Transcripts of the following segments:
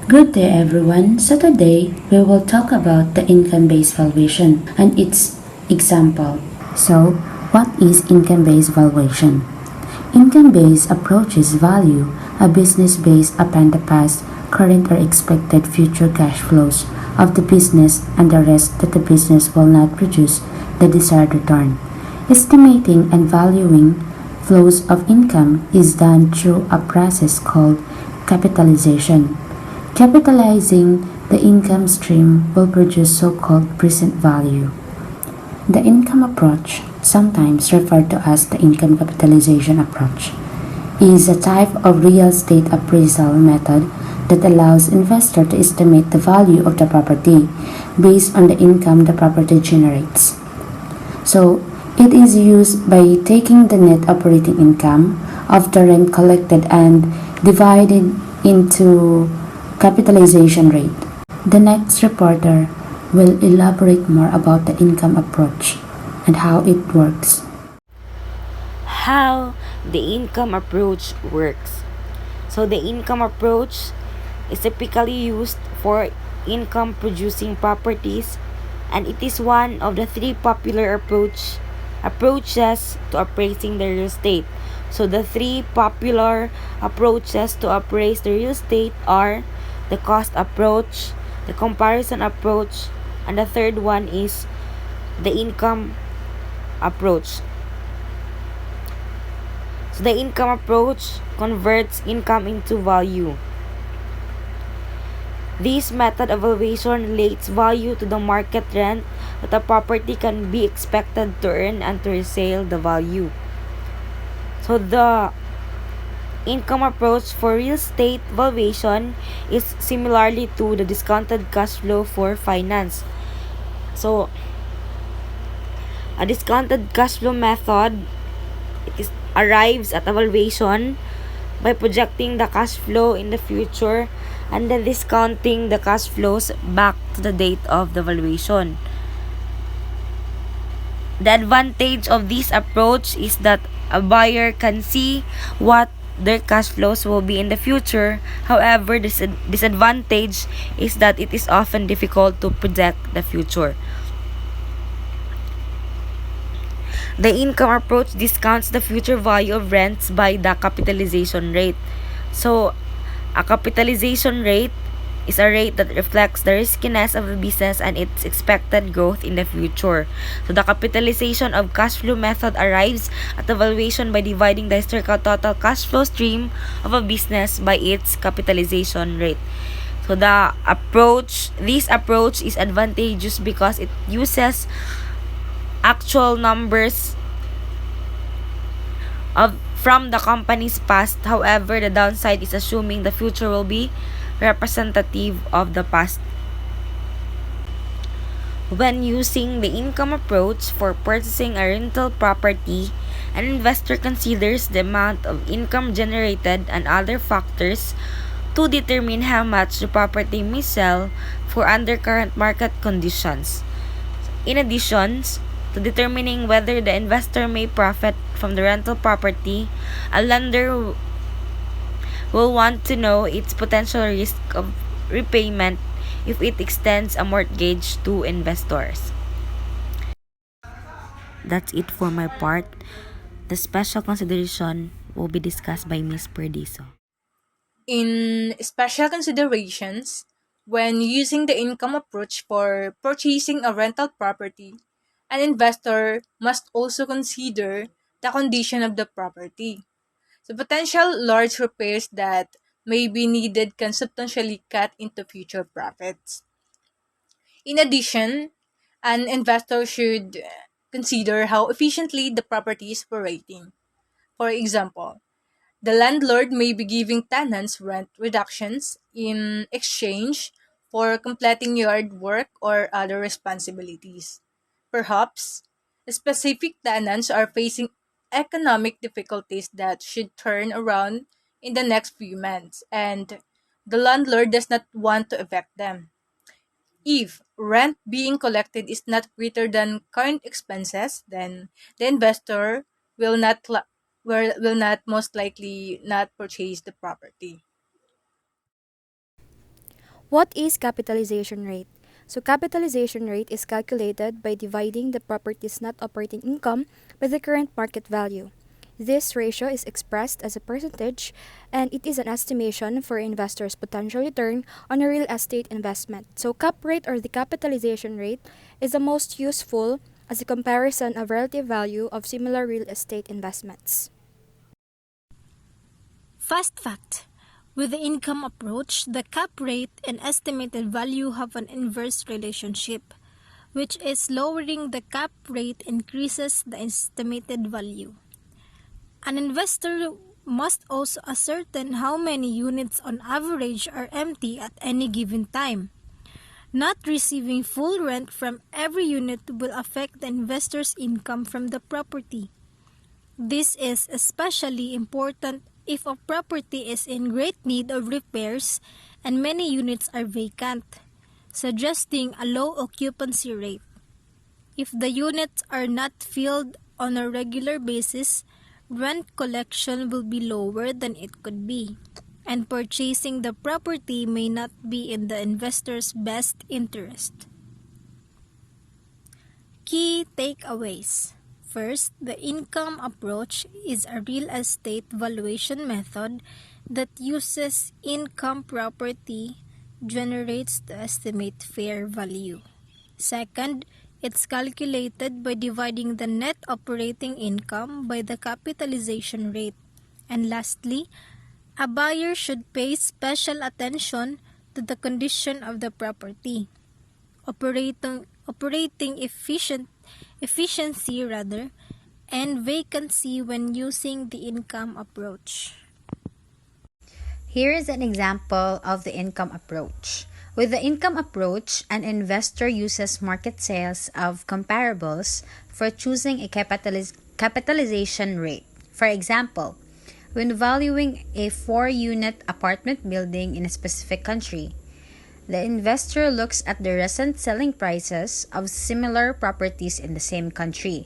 Good day everyone. So today we will talk about the income-based valuation and its example. So, what is income-based valuation? Income-based approaches value a business based upon the past, current or expected future cash flows of the business and the risk that the business will not produce the desired return. Estimating and valuing flows of income is done through a process called capitalization. Capitalizing the income stream will produce so-called present value. The income approach, sometimes referred to as the income capitalization approach, is a type of real estate appraisal method that allows investors to estimate the value of the property based on the income the property generates. So, it is used by taking the net operating income of the rent collected and divided into capitalization rate. The next reporter will elaborate more about the income approach and how it works. How the income approach works. So the income approach is typically used for income producing properties, and it is one of the three popular approaches to appraising the real estate. So the three popular approaches to appraise the real estate are the cost approach, the comparison approach, and the third one is the income approach. So the income approach converts income into value. This method of valuation relates value to the market rent that a property can be expected to earn and to resale the value. So the income approach for real estate valuation is similarly to the discounted cash flow for finance. So a discounted cash flow method arrives at a valuation by projecting the cash flow in the future and then discounting the cash flows back to the date of the valuation. The advantage of this approach is that a buyer can see what their cash flows will be in the future. However, this disadvantage is that it is often difficult to predict the future. The income approach discounts the future value of rents by the capitalization rate. So, a capitalization rate is a rate that reflects the riskiness of a business and its expected growth in the future. So, the capitalization of cash flow method arrives at the valuation by dividing the historical total cash flow stream of a business by its capitalization rate. So, this approach is advantageous because it uses actual numbers from the company's past. However, the downside is assuming the future will be representative of the past. When using the income approach for purchasing a rental property, an investor considers the amount of income generated and other factors to determine how much the property may sell for under current market conditions. In addition to determining whether the investor may profit from the rental property, a lender will want to know its potential risk of repayment if it extends a mortgage to investors. That's it for my part. The special consideration will be discussed by Ms. Perdiso. In special considerations, when using the income approach for purchasing a rental property, an investor must also consider the condition of the property. So potential large repairs that may be needed can substantially cut into future profits. In addition, an investor should consider how efficiently the property is operating. For example, the landlord may be giving tenants rent reductions in exchange for completing yard work or other responsibilities. Perhaps, specific tenants are facing economic difficulties that should turn around in the next few months, and the landlord does not want to evict them. If rent being collected is not greater than current expenses, then the investor will not will not most likely not purchase the property. What is capitalization rate? So capitalization rate is calculated by dividing the property's net operating income by the current market value. This ratio is expressed as a percentage, and it is an estimation for investors' potential return on a real estate investment. So cap rate, or the capitalization rate, is the most useful as a comparison of relative value of similar real estate investments. Fast fact: with the income approach, the cap rate and estimated value have an inverse relationship, which is lowering the cap rate increases the estimated value. An investor must also ascertain how many units on average are empty at any given time. Not receiving full rent from every unit will affect the investor's income from the property. This is especially important if a property is in great need of repairs and many units are vacant, suggesting a low occupancy rate. If the units are not filled on a regular basis, rent collection will be lower than it could be, and purchasing the property may not be in the investor's best interest. Key takeaways. First, the income approach is a real estate valuation method that uses income property generates to estimate fair value. Second, it's calculated by dividing the net operating income by the capitalization rate. And lastly, a buyer should pay special attention to the condition of the property. Operating efficiency and vacancy when using the income approach. Here is an example of the income approach. With the income approach, an investor uses market sales of comparables for choosing a capitalization rate. For example, when valuing a 4-unit apartment building in a specific country, the investor looks at the recent selling prices of similar properties in the same country.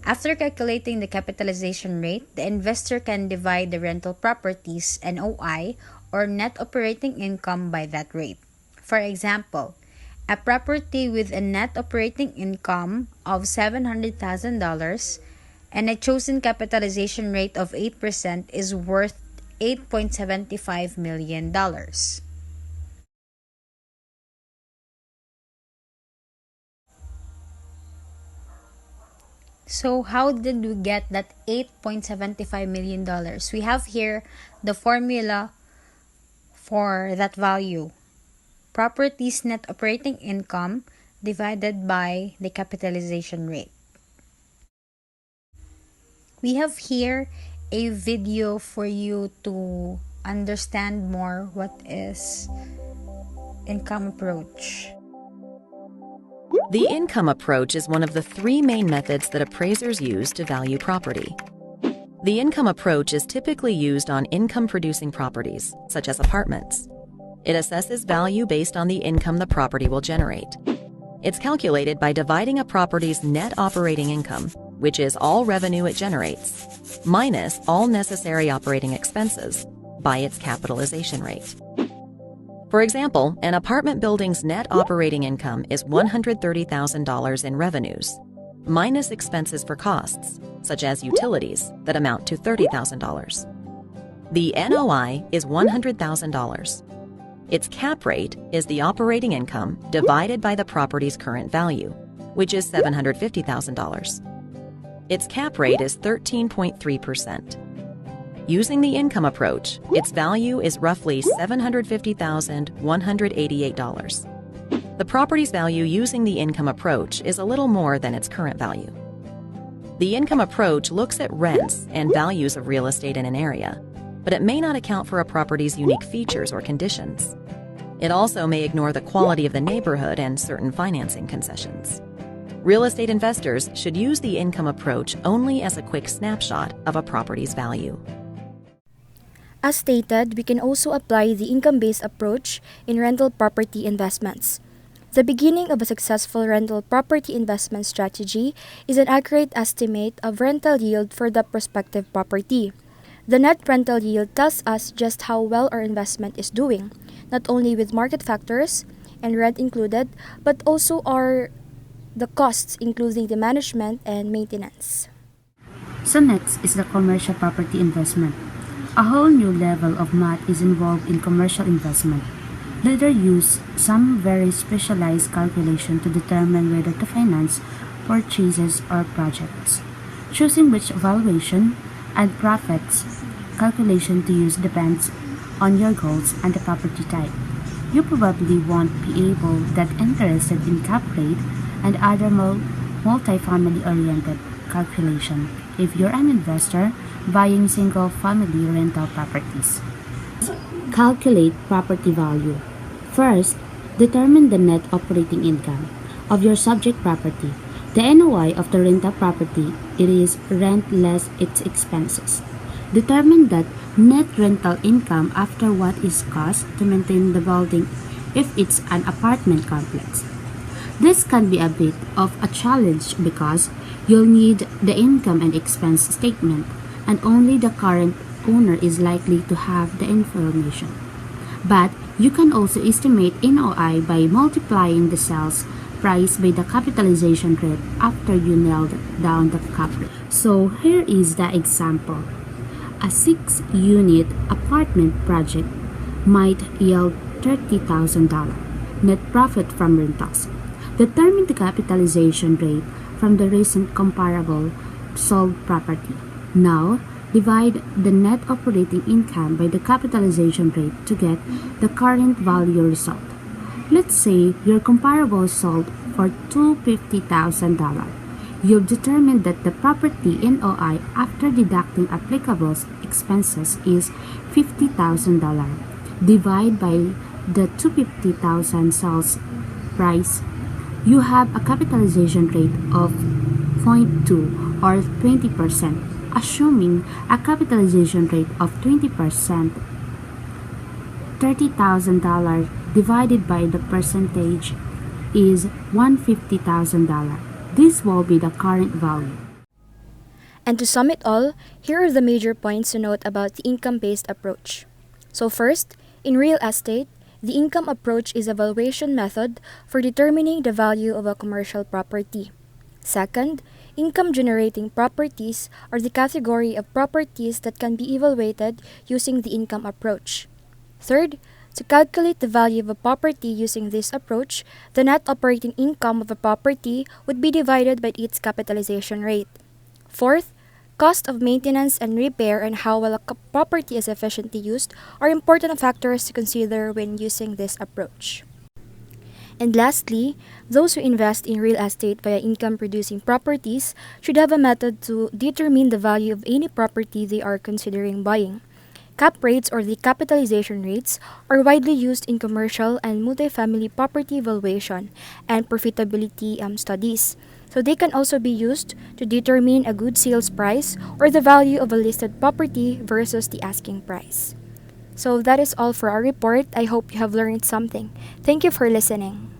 After calculating the capitalization rate, the investor can divide the rental property's NOI, or net operating income, by that rate. For example, a property with a net operating income of $700,000 and a chosen capitalization rate of 8% is worth $8.75 million. So how did we get that $8.75 million? We have here the formula for that value. Property's net operating income divided by the capitalization rate. We have here a video for you to understand more what is income approach. The income approach is one of the 3 main methods that appraisers use to value property. The income approach is typically used on income-producing properties, such as apartments. It assesses value based on the income the property will generate. It's calculated by dividing a property's net operating income, which is all revenue it generates, minus all necessary operating expenses, by its capitalization rate. For example, an apartment building's net operating income is $130,000 in revenues, minus expenses for costs, such as utilities, that amount to $30,000. The NOI is $100,000. Its cap rate is the operating income divided by the property's current value, which is $750,000. Its cap rate is 13.3%. Using the income approach, its value is roughly $750,188. The property's value using the income approach is a little more than its current value. The income approach looks at rents and values of real estate in an area, but it may not account for a property's unique features or conditions. It also may ignore the quality of the neighborhood and certain financing concessions. Real estate investors should use the income approach only as a quick snapshot of a property's value. As stated, we can also apply the income-based approach in rental property investments. The beginning of a successful rental property investment strategy is an accurate estimate of rental yield for the prospective property. The net rental yield tells us just how well our investment is doing. not only with market factors and rent included, but also are the costs including the management and maintenance. So next is the commercial property investment. A whole new level of math is involved in commercial investment. Lenders use some very specialized calculation to determine whether to finance purchases or projects. Choosing which valuation and profits calculation to use depends on your goals and the property type. You probably won't be able that interested in cap rate and other multifamily oriented calculation if you're an investor buying single family rental properties. Calculate property value. First, determine the net operating income of your subject property. The NOI of the rental property it is rent less its expenses. Determine that net rental income after what is cost to maintain the building if it's an apartment complex. This can be a bit of a challenge because you'll need the income and expense statement, and only the current owner is likely to have the information. But you can also estimate NOI by multiplying the sales price by the capitalization rate after you nailed down the cap rate. So here is the example. A 6-unit apartment project might yield $30,000 net profit from rentals. Determine the capitalization rate from the recent comparable sold property. Now, divide the net operating income by the capitalization rate to get the current value result. Let's say your comparable sold for $250,000. You've determined that the property NOI after deducting applicable expenses is $50,000. Divide by the $250,000 sales price. You have a capitalization rate of 0.2 or 20%. Assuming a capitalization rate of 20%, $30,000 divided by the percentage is $150,000. This will be the current value. And to sum it all, here are the major points to note about the income-based approach. So first, in real estate, the income approach is a valuation method for determining the value of a commercial property. Second, income-generating properties are the category of properties that can be evaluated using the income approach. Third, to calculate the value of a property using this approach, the net operating income of a property would be divided by its capitalization rate. Fourth, cost of maintenance and repair and how well a property is efficiently used are important factors to consider when using this approach. And lastly, those who invest in real estate via income-producing properties should have a method to determine the value of any property they are considering buying. Cap rates or the capitalization rates are widely used in commercial and multifamily property valuation and profitability studies. So they can also be used to determine a good sales price or the value of a listed property versus the asking price. So that is all for our report. I hope you have learned something. Thank you for listening.